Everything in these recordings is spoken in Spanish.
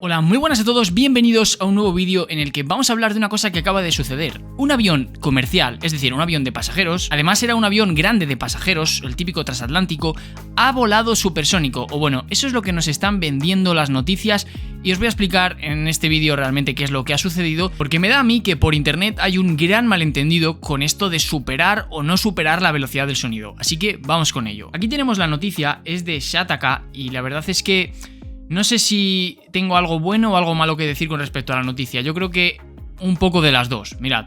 Hola, muy buenas a todos, bienvenidos a un nuevo vídeo en el que vamos a hablar de una cosa que acaba de suceder. Un avión comercial, es decir, un avión de pasajeros, además era un avión grande de pasajeros, el típico transatlántico, ha volado supersónico, o bueno, eso es lo que nos están vendiendo las noticias y os voy a explicar en este vídeo realmente qué es lo que ha sucedido, porque me da a mí que por internet hay un gran malentendido con esto de superar o no superar la velocidad del sonido, así que vamos con ello. Aquí tenemos la noticia, es de Shataka y la verdad es que no sé si tengo algo bueno o algo malo que decir con respecto a la noticia. Yo creo que un poco de las dos. Mirad,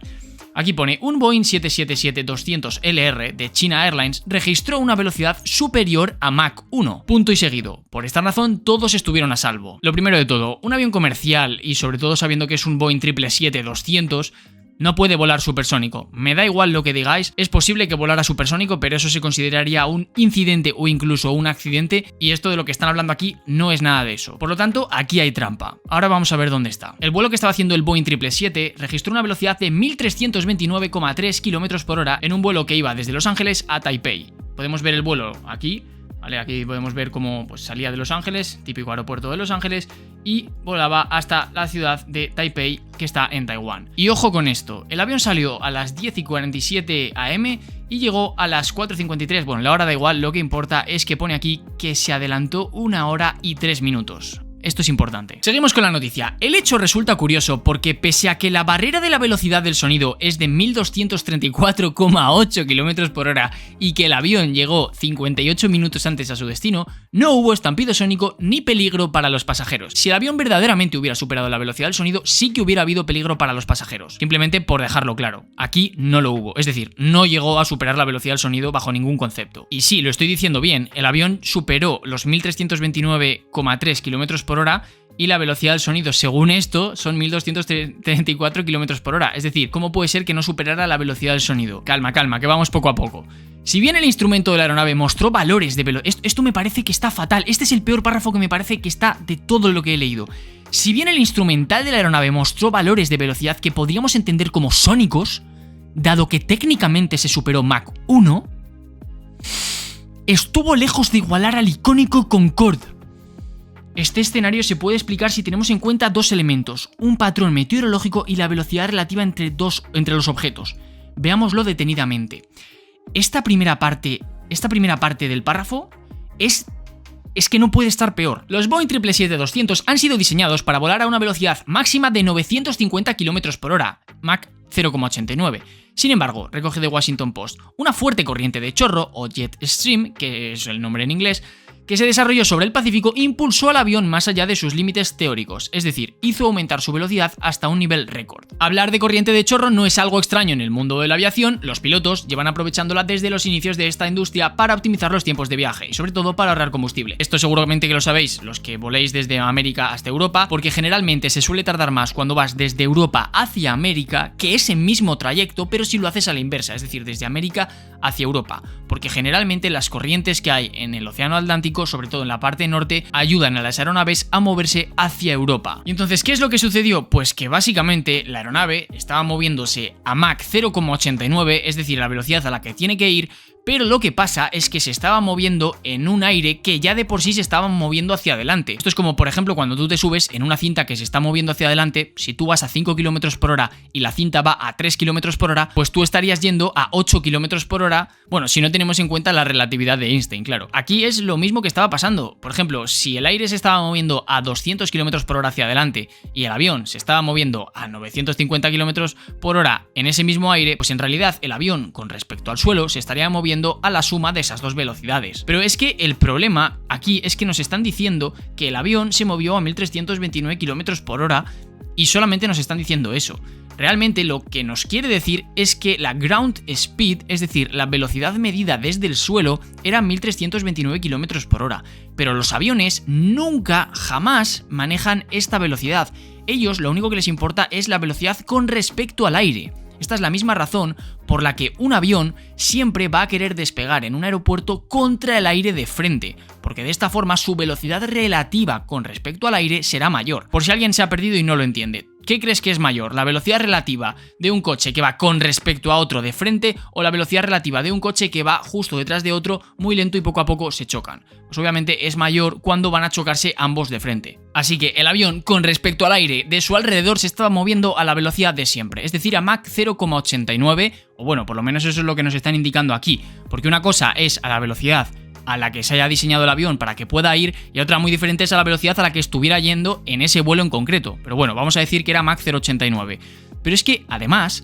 aquí pone: un Boeing 777-200LR de China Airlines registró una velocidad superior a Mach 1. Punto y seguido. Por esta razón, todos estuvieron a salvo. Lo primero de todo, un avión comercial, y sobre todo sabiendo que es un Boeing 777-200, no puede volar supersónico. Me da igual lo que digáis, es posible que volara supersónico, pero eso se consideraría un incidente o incluso un accidente, y esto de lo que están hablando aquí no es nada de eso. Por lo tanto, aquí hay trampa. Ahora vamos a ver dónde está. El vuelo que estaba haciendo el Boeing 777 registró una velocidad de 1329,3 km por hora en un vuelo que iba desde Los Ángeles a Taipei. Podemos ver el vuelo aquí. Vale, aquí podemos ver cómo salía de Los Ángeles, típico aeropuerto de Los Ángeles, y volaba hasta la ciudad de Taipei, que está en Taiwán. Y ojo con esto, el avión salió a las 10:47 am y llegó a las 4:53. Bueno, la hora da igual, lo que importa es que pone aquí que se adelantó 1 hora y 3 minutos. Esto es importante. Seguimos con la noticia. El hecho resulta curioso porque pese a que la barrera de la velocidad del sonido es de 1234,8 km por hora y que el avión llegó 58 minutos antes a su destino, no hubo estampido sónico ni peligro para los pasajeros. Si el avión verdaderamente hubiera superado la velocidad del sonido, sí que hubiera habido peligro para los pasajeros. Simplemente por dejarlo claro. Aquí no lo hubo. Es decir, no llegó a superar la velocidad del sonido bajo ningún concepto. Y sí, lo estoy diciendo bien, el avión superó los 1329,3 km por hora y la velocidad del sonido, según esto, son 1234 km por hora. Es decir, ¿cómo puede ser que no superara la velocidad del sonido? Calma, calma, que vamos poco a poco. Si bien el instrumento de la aeronave mostró valores de velocidad... Esto me parece que está fatal. Este es el peor párrafo que me parece que está de todo lo que he leído. Si bien el instrumental de la aeronave mostró valores de velocidad que podríamos entender como sónicos, dado que técnicamente se superó Mach 1, estuvo lejos de igualar al icónico Concorde. Este escenario se puede explicar si tenemos en cuenta dos elementos, un patrón meteorológico y la velocidad relativa entre los objetos. Veámoslo detenidamente. Esta primera parte del párrafo es que no puede estar peor. Los Boeing 777-200 han sido diseñados para volar a una velocidad máxima de 950 km por hora, Mach 0,89. Sin embargo, recoge The Washington Post, una fuerte corriente de chorro, o jet stream, que es el nombre en inglés, que se desarrolló sobre el Pacífico, impulsó al avión más allá de sus límites teóricos, es decir, hizo aumentar su velocidad hasta un nivel récord. Hablar de corriente de chorro no es algo extraño en el mundo de la aviación, los pilotos llevan aprovechándola desde los inicios de esta industria para optimizar los tiempos de viaje y sobre todo para ahorrar combustible. Esto seguramente que lo sabéis los que voléis desde América hasta Europa, porque generalmente se suele tardar más cuando vas desde Europa hacia América que ese mismo trayecto, pero si lo haces a la inversa, es decir, desde América hacia Europa, porque generalmente las corrientes que hay en el Océano Atlántico, sobre todo en la parte norte, ayudan a las aeronaves a moverse hacia Europa. Y entonces, ¿qué es lo que sucedió? Pues que básicamente la aeronave estaba moviéndose a Mach 0,89, es decir, la velocidad a la que tiene que ir, pero lo que pasa es que se estaba moviendo en un aire que ya de por sí se estaba moviendo hacia adelante. Esto es como, por ejemplo, cuando tú te subes en una cinta que se está moviendo hacia adelante, si tú vas a 5 km por hora y la cinta va a 3 km por hora, pues tú estarías yendo a 8 km por hora, bueno, si no tenemos en cuenta la relatividad de Einstein, claro. Aquí es lo mismo que estaba pasando. Por ejemplo, si el aire se estaba moviendo a 200 km por hora hacia adelante y el avión se estaba moviendo a 950 km por hora en ese mismo aire, pues en realidad el avión con respecto al suelo se estaría moviendo a la suma de esas dos velocidades. Pero es que el problema aquí es que nos están diciendo que el avión se movió a 1329 km por hora y solamente nos están diciendo eso. Realmente lo que nos quiere decir es que la ground speed, es decir, la velocidad medida desde el suelo, era 1329 km por hora. Pero los aviones nunca, jamás manejan esta velocidad. Ellos lo único que les importa es la velocidad con respecto al aire. Esta es la misma razón por la que un avión siempre va a querer despegar en un aeropuerto contra el aire de frente, porque de esta forma su velocidad relativa con respecto al aire será mayor. Por si alguien se ha perdido y no lo entiende. ¿Qué crees que es mayor? ¿La velocidad relativa de un coche que va con respecto a otro de frente o la velocidad relativa de un coche que va justo detrás de otro muy lento y poco a poco se chocan? Pues obviamente es mayor cuando van a chocarse ambos de frente. Así que el avión con respecto al aire de su alrededor se estaba moviendo a la velocidad de siempre, es decir, a Mach 0,89, o bueno, por lo menos eso es lo que nos están indicando aquí, porque una cosa es a la velocidad a la que se haya diseñado el avión para que pueda ir y otra muy diferente es a la velocidad a la que estuviera yendo en ese vuelo en concreto. Pero bueno, vamos a decir que era Mach 0,89. Pero es que, además,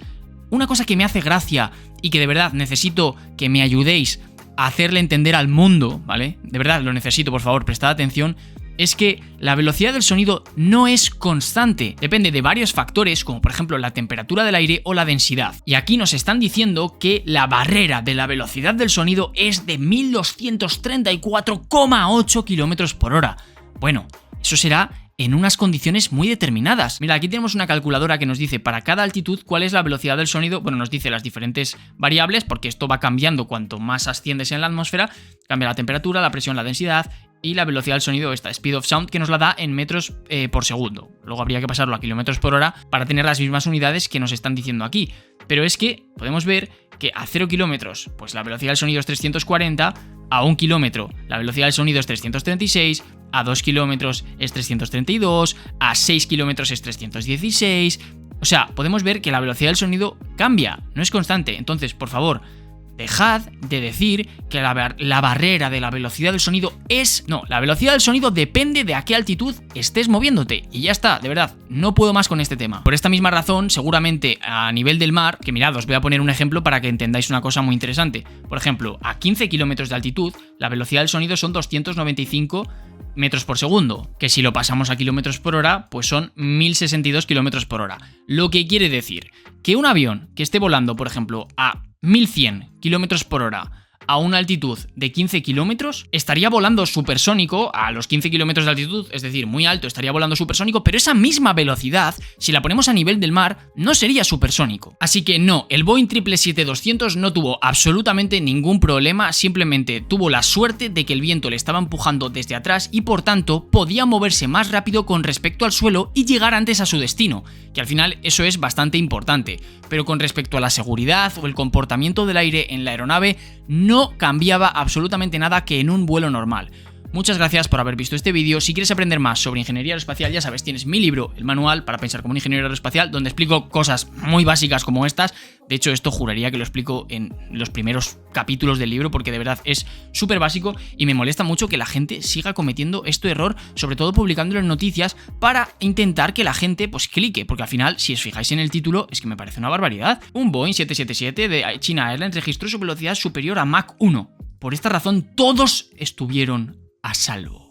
una cosa que me hace gracia y que de verdad necesito que me ayudéis a hacerle entender al mundo, ¿vale? De verdad, lo necesito, por favor, prestad atención. Es que la velocidad del sonido no es constante, depende de varios factores como por ejemplo la temperatura del aire o la densidad. Y aquí nos están diciendo que la barrera de la velocidad del sonido es de 1234,8 km por hora. Bueno, eso será en unas condiciones muy determinadas. Mira, aquí tenemos una calculadora que nos dice para cada altitud cuál es la velocidad del sonido. Bueno, nos dice las diferentes variables porque esto va cambiando cuanto más asciendes en la atmósfera. Cambia la temperatura, la presión, la densidad y la velocidad del sonido, esta speed of sound, que nos la da en metros por segundo. Luego habría que pasarlo a kilómetros por hora para tener las mismas unidades que nos están diciendo aquí. Pero es que podemos ver que a 0 kilómetros, pues la velocidad del sonido es 340, a 1 kilómetro la velocidad del sonido es 336, a 2 kilómetros es 332, a 6 kilómetros es 316... O sea, podemos ver que la velocidad del sonido cambia, no es constante. Entonces, por favor, dejad de decir que la barrera de la velocidad del sonido es... No, la velocidad del sonido depende de a qué altitud estés moviéndote. Y ya está, de verdad, no puedo más con este tema. Por esta misma razón, seguramente a nivel del mar, que mirad, os voy a poner un ejemplo para que entendáis una cosa muy interesante. Por ejemplo, a 15 kilómetros de altitud, la velocidad del sonido son 295 metros por segundo, que si lo pasamos a kilómetros por hora, pues son 1062 kilómetros por hora. Lo que quiere decir que un avión que esté volando, por ejemplo, a 1100 kilómetros por hora a una altitud de 15 kilómetros, estaría volando supersónico a los 15 kilómetros de altitud, es decir, muy alto, estaría volando supersónico, pero esa misma velocidad, si la ponemos a nivel del mar, no sería supersónico. Así que no, el Boeing 777-200 no tuvo absolutamente ningún problema, simplemente tuvo la suerte de que el viento le estaba empujando desde atrás y por tanto podía moverse más rápido con respecto al suelo y llegar antes a su destino, que al final eso es bastante importante. Pero con respecto a la seguridad o el comportamiento del aire en la aeronave, no cambiaba absolutamente nada que en un vuelo normal. Muchas gracias por haber visto este vídeo. Si quieres aprender más sobre ingeniería aeroespacial, ya sabes, tienes mi libro, el manual para pensar como un ingeniero aeroespacial, donde explico cosas muy básicas como estas. De hecho, esto juraría que lo explico en los primeros capítulos del libro porque de verdad es súper básico y me molesta mucho que la gente siga cometiendo este error, sobre todo publicándolo en noticias para intentar que la gente pues clique, porque al final, si os fijáis en el título, es que me parece una barbaridad. Un Boeing 777 de China Airlines registró su velocidad superior a Mach 1. Por esta razón, todos estuvieron a salvo.